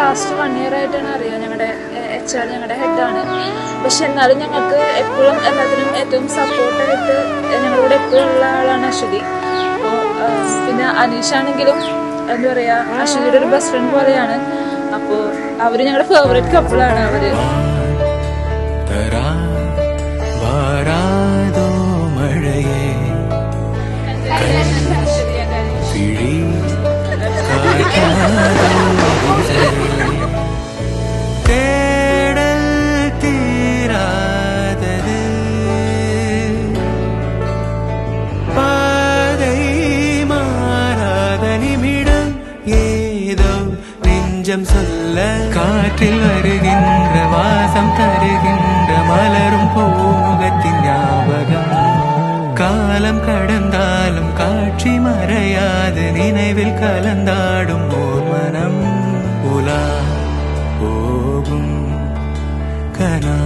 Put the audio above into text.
Last 1 year ആയിട്ടാണ് അറിയാം. ഞങ്ങളുടെ HR ഞങ്ങളുടെ ഹെഡാണ്. പക്ഷെ എന്നാലും ഞങ്ങൾക്ക് എപ്പോഴും എല്ലാത്തിനും ഏറ്റവും സപ്പോർട്ടായിട്ട് ഞങ്ങളുടെ എപ്പോഴും ഉള്ള ആളാണ് അശ്വതി. അപ്പോൾ പിന്നെ അനീഷാണെങ്കിലും എന്താ പറയുക, അശ്വതിയുടെ ഒരു ബെസ്റ്റ് ഫ്രണ്ട് പോലെയാണ്. അപ്പോൾ അവർ ഞങ്ങളുടെ ഫേവറേറ്റ് കപ്പിളാണ്. അവര് சொல்ல காற்றில் வருகின்ற வாசம் தருகின்ற மலரும் பூமுகத்தின் ஞாபகம். காலம் கடந்தாலும் காட்சி மறையாது நினைவில் கலந்தாடும் ஓர் மனம். உலா போகும் கனா